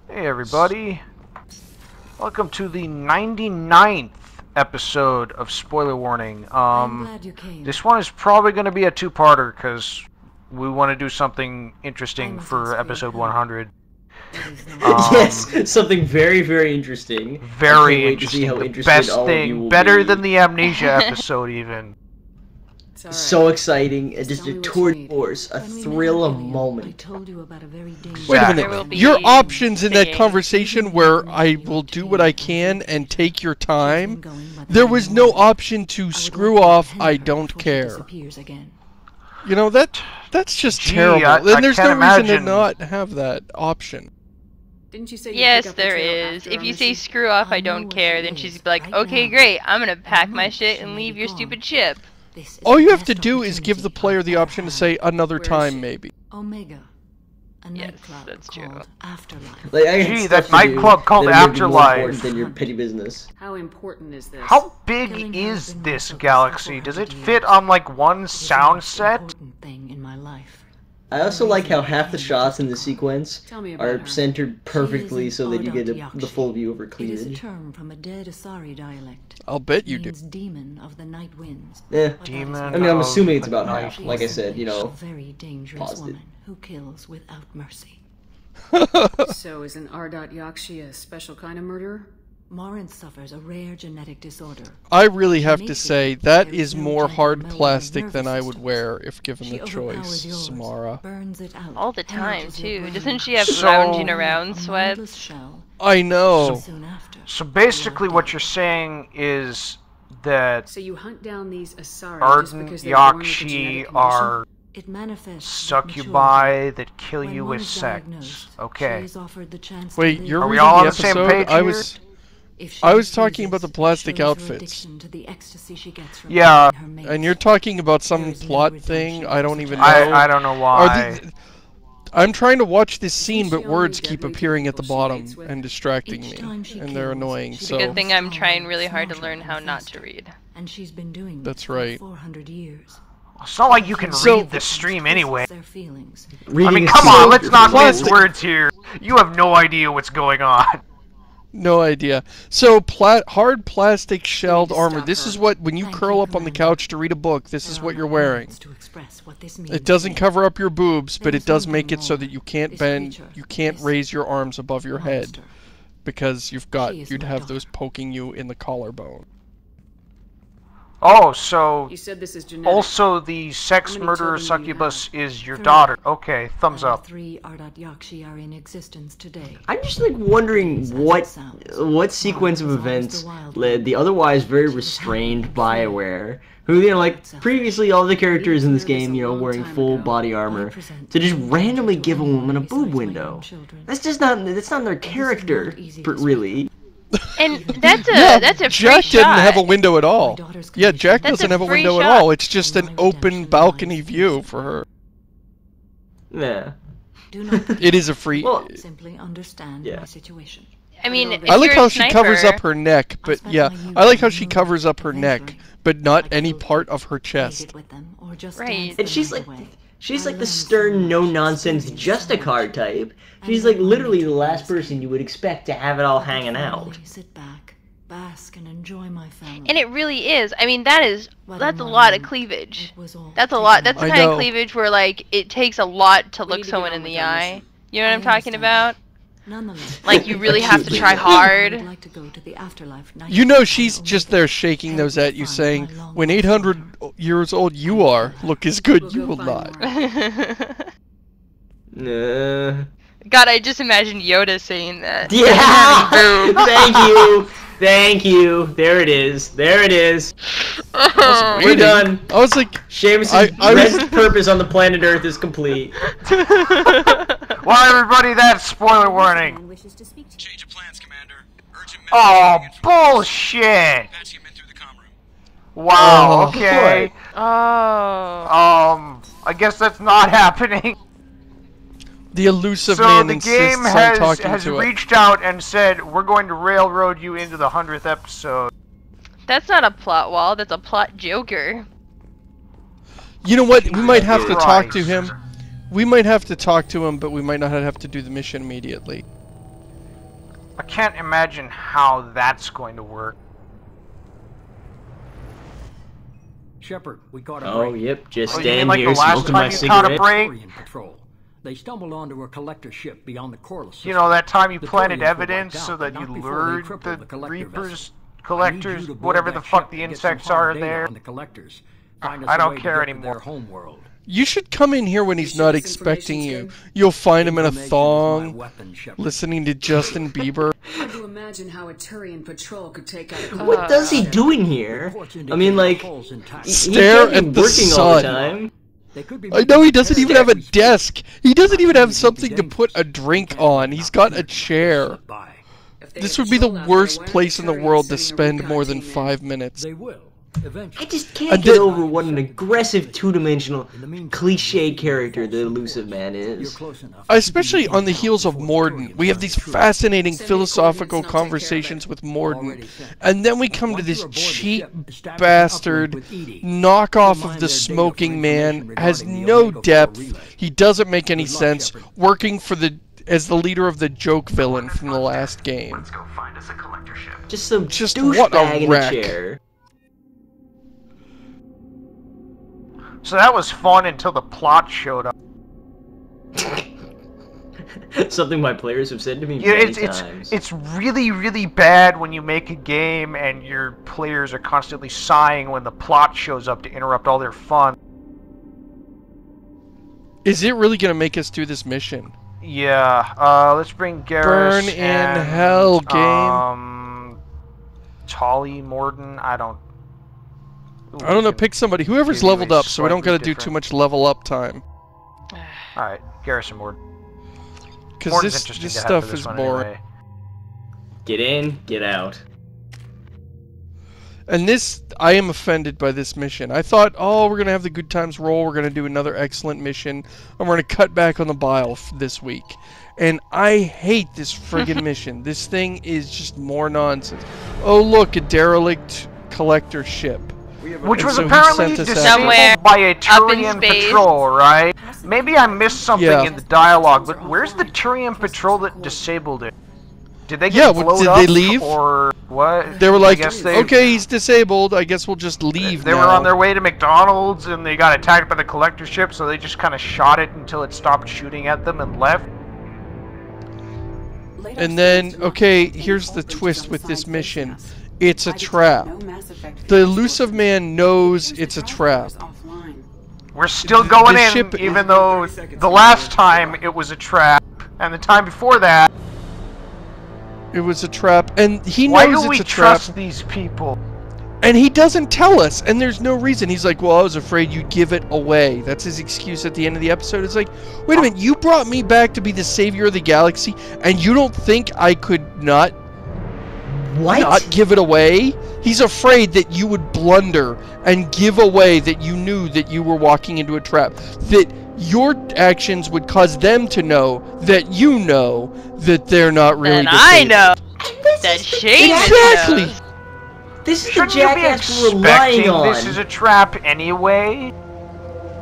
Everybody, welcome to the 99th episode of Spoiler Warning. This one is probably going to be a two-parter because we want to do something interesting for episode 100. Yes, something very, very interesting. Very interesting. The best thing, better than the Amnesia episode, even. Right. So exciting, just a tour de force, a thrill of moment. Wait a minute, your options in that conversation where I will do what I can and take your time, there was no option to screw off, I don't care. You know, that's just terrible. And there's no reason to not have that option. Didn't you say yes, there is. If you say screw off, I don't care, then she's like, okay, great, I'm gonna pack my shit and leave your stupid ship. All you have to do is give the player the option to say another time, maybe. Omega. Yes, that's true. Afterlife. Gee, that nightclub called Afterlife. More important than your petty business. How important is this? How big is this galaxy? Does it fit on like one sound set? Thing in my life. I also like how half the shots in the sequence are centered perfectly so that you get the full view of her cleavage. It is a term from a dead Asari dialect. I'll bet you do. Demon of the night winds. Yeah. Demon. I mean, I'm assuming it's about half. Like I said, you know. Very dangerous woman who kills without mercy. So is an Ardot Yakshi a special kind of murderer? Morin suffers a rare genetic disorder. I really have to say, that is more hard plastic than I would wear if given the choice, Samara. All the time, too. Doesn't she have lounging around sweats? I know. So basically what you're saying is that so you hunt down these Asari Ardent Yakshi are succubi that kill you with sex. Okay. Wait, you're are we reading all on the the same episode? page here? I was talking about the plastic outfits. Yeah. And you're talking about some plot thing? I don't even know. I don't know why. I'm trying to watch this scene, but words keep appearing at the bottom and distracting me. And they're annoying, so... Good thing I'm trying really hard to learn how not to read. That's right. It's not like you can read the stream anyway. I Reading mean, come on, let's not mince words here. You have no idea what's going on. No idea. So, hard plastic shelled armor. This is what, when you curl up on the couch to read a book, this is what you're wearing. It doesn't cover up your boobs, but it does make it so that you can't bend, you can't raise your arms above your head. Because you'd have those poking you in the collarbone. Oh, so you said this is genetic. Also the sex murderer succubus is your daughter. Okay, thumbs up. 3 Ardot Yakshi are in existence today. I'm just like wondering what sequence of events led the otherwise very restrained BioWare, who, you know, like previously all the characters in this game, you know, wearing full body armor, to just randomly give a woman a boob window. That's not their character, really. And that's a free Jack shot. didn't have a window at all. Yeah, Jack doesn't have a window at all. It's just an open balcony view for her. Yeah. It is a free... Well, simply understand my situation. I mean, if I like you're how a she covers sniper- up her neck, but yeah, I like how she covers up her neck, but not any part of her chest. Right. And she's like the stern, no-nonsense Justicar type. She's like literally the last person you would expect to have it all hanging out. Sit back, bask, and enjoy my family. And it really is. I mean, that's a lot of cleavage. That's a lot. That's the kind of cleavage where, like, it takes a lot to look someone in the eye. You know what I'm talking about? Like, you really have to try hard. You know she's just there shaking those at you saying, when 800 years old you are, look as good you will not. God, I just imagined Yoda saying that. Yeah! Thank you! Thank you. There it is. There it is. We're done. I was like, Seamus's present purpose on the planet Earth is complete. Well, everybody, that's spoiler warning. Change of plans, Commander. Urgent Oh, bullshit! Wow, okay. I guess that's not happening. the Illusive So Man the insists game on talking has to reached out and said, we're going to railroad you into the 100th episode. That's not a plot wall, that's a plot joker. You know what? We might have to talk to Christ. him. We might have to talk to him, but we might not have to do the mission immediately. I can't imagine how that's going to work. Shepard, we caught a Oh, break. yep. Just Oh, you mean stand like here the last smoking time my you caught a cigarette. break? Tryin patrol. They stumbled onto a collector ship beyond the Corliss system. You know, that time you The planted Tryyans were evidence wiped so out, that but you not before they lured crippled the collector Reapers, vessel. I need collectors, you to board whatever that the fuck ship the and get some insects hard are data there. on the collectors. Find us I a don't way care to get to anymore. their homeworld. You should come in here when he's not expecting you. You'll find him in a thong, listening to Justin Bieber. Hard to imagine how a Tryin patrol could take out a What does he doing here? I mean, like, he Stare can't be at the working all the sun. time. I know he doesn't even have a desk. He doesn't even have something to put a drink on. He's got a chair. This would be the worst place in the world to spend more than 5 minutes. They will. Eventually. I just can't get over what an aggressive, two-dimensional, cliche character the Illusive Man is. Especially on the heels of Morden. We have these fascinating philosophical conversations with Morden. And then we come to this cheap bastard knockoff of the Smoking Man, has no depth, he doesn't make any sense, working for as the leader of the joke villain from the last game. Just some what douchebag a in a wreck. chair. So that was fun until the plot showed up. Something my players have said to me Yeah, many times. it's really, really bad when you make a game and your players are constantly sighing when the plot shows up to interrupt all their fun. Is it really going to make us do this mission? Yeah, let's bring Garrus Burn in and, hell, game. Tolly, Morden, I don't know, pick somebody. Whoever's give you leveled a up, so we don't slightly gotta do too different- much level up time. Alright, Garrus and Morden. Because Morden's this interesting to have stuff for this is one boring. anyway. Get in, get out. And this, I am offended by this mission. I thought, oh, we're gonna have the good times roll, we're gonna do another excellent mission, and we're gonna cut back on the bile this week. And I hate this friggin' mission. This thing is just more nonsense. Oh look, a derelict collector ship. Which And was so he apparently sent us disabled out. Somewhere by a up in Tryin space. patrol, right? Maybe I missed something Yeah. in the dialogue, but where's the Tryin patrol that disabled it? Did they get Yeah, blown did up, they leave? or what? They were like, I guess they, okay, he's disabled, I guess we'll just leave They now. were on their way to McDonald's and they got attacked by the collector ship, so they just kind of shot it until it stopped shooting at them and left. And then, okay, here's the twist with this mission. It's a trap. The Illusive Man knows it's a trap. We're still going the in, ship- even though the last time it was a trap, and the time before that. It was a trap, and he Why knows do we it's a trap, trust these people? and he doesn't tell us, and there's no reason. He's like, well, I was afraid you'd give it away. That's his excuse at the end of the episode. It's like, wait a minute, you brought me back to be the savior of the galaxy, and you don't think I could not give it away? He's afraid that you would blunder and give away that you knew that you were walking into a trap. That your actions would cause them to know that you know that they're not really And the I savior. know that Seamus Exactly! knows. This is the Shouldn't you be jackass we're relying expecting on. this is a trap anyway?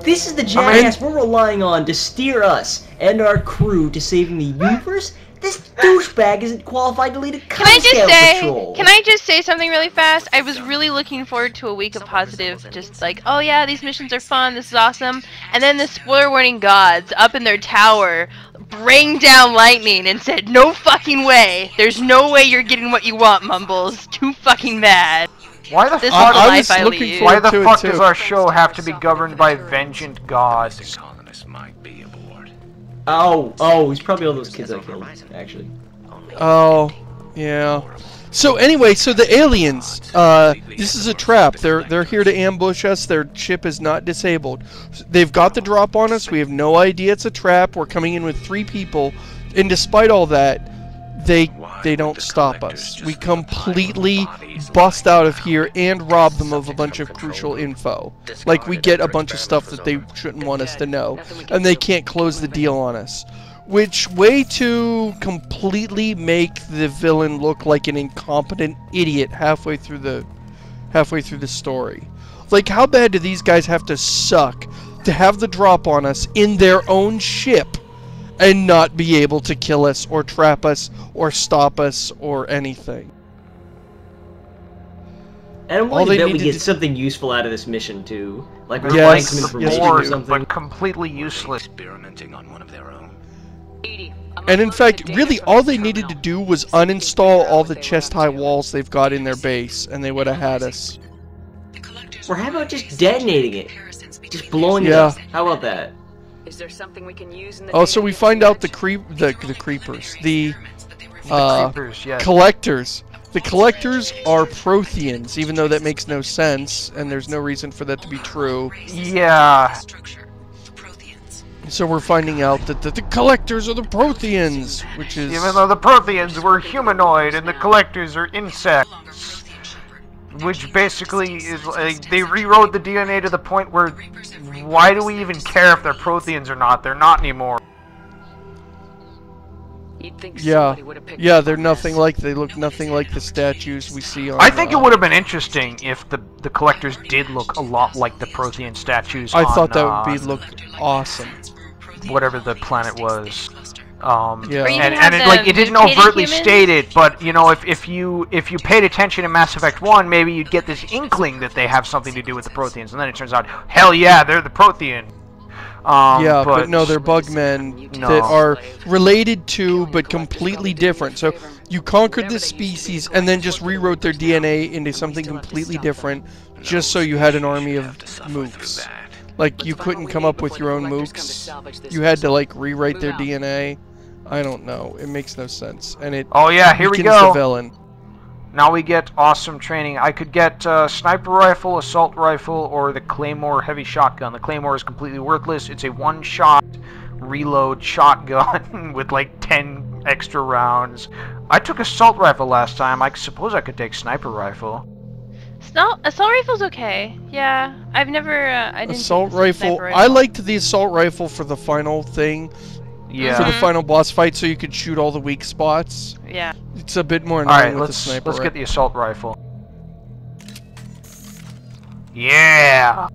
This is the jackass we're relying on to steer us and our crew to saving the universe. This douchebag isn't qualified to lead a Can I Scout patrol. can I just say something really fast? I was really looking forward to a week of positive, just like, oh yeah, these missions are fun, this is awesome. And then the spoiler warning gods up in their tower bring down lightning and said, no fucking way. There's no way you're getting what you want, Mumbles. Too fucking bad. Why the This fuck? is the I life was I looking lead. forward Why the to it fuck too. does our show have to be governed by vengeant gods? Oh, he's probably all those kids I killed, actually. Oh, Yeah. So anyway, so the aliens, this is a trap. They're here to ambush us. Their ship is not disabled. They've got the drop on us. We have no idea it's a trap. We're coming in with 3 people, and despite all that, they don't stop us. We completely bust out of here and rob them of a bunch of crucial info. Like, we get a bunch of stuff that they shouldn't want us to know, and they can't close the deal on us. Which way to completely make the villain look like an incompetent idiot halfway through the story. Like, how bad do these guys have to suck to have the drop on us in their own ship and not be able to kill us or trap us or stop us or anything? And I'm willing to bet we get something useful out of this mission too. Like we're yes, finding some information or or something. but completely useless. Experimenting on one of their own. And in fact, really all they needed to do was uninstall all the chest-high walls they've got in their base, and they would have had us. Or how about just detonating it? Just blowing it up. How about that? Is there something we can use in the Oh, so we find out the creepers, the creepers, yes. collectors. The collectors are Protheans, even though that makes no sense, and there's no reason for that to be true. Yeah. So we're finding out that the collectors are the Protheans, which is... Even though the Protheans were humanoid and the collectors are insects. Which basically is like, they rewrote the DNA to the point where, why do we even care if they're Protheans or not? They're not anymore. Yeah, they're nothing like, they look nothing like the statues we see on... I think it would have been interesting if the collectors did look a lot like the Prothean statues I thought that would look awesome. Whatever the planet was. Yeah. And it didn't overtly state it, but you know, if you paid attention in Mass Effect 1, maybe you'd get this inkling that they have something to do with the Protheans, and then it turns out, hell yeah, they're the Prothean. Yeah, but no, they're bugmen that are related to, but completely different. So you conquered this species and then just rewrote their DNA into something completely different, just so you had an army of mooks. Like, you couldn't come up with your own mooks. You had to, like, rewrite their DNA. I don't know. It makes no sense. And it oh yeah, here we weakens go. the villain. Now we get awesome training. I could get sniper rifle, assault rifle, or the Claymore heavy shotgun. The Claymore is completely worthless. It's a one-shot reload shotgun with like 10 extra rounds. I took assault rifle last time. I suppose I could take sniper rifle. Assault rifle's okay. Yeah, I've never. I didn't. Assault rifle. I liked the assault rifle for the final thing. Yeah. For the final boss fight, so you could shoot all the weak spots. Yeah. It's a bit more annoying with the let's sniper. Let's get the assault rifle. Yeah.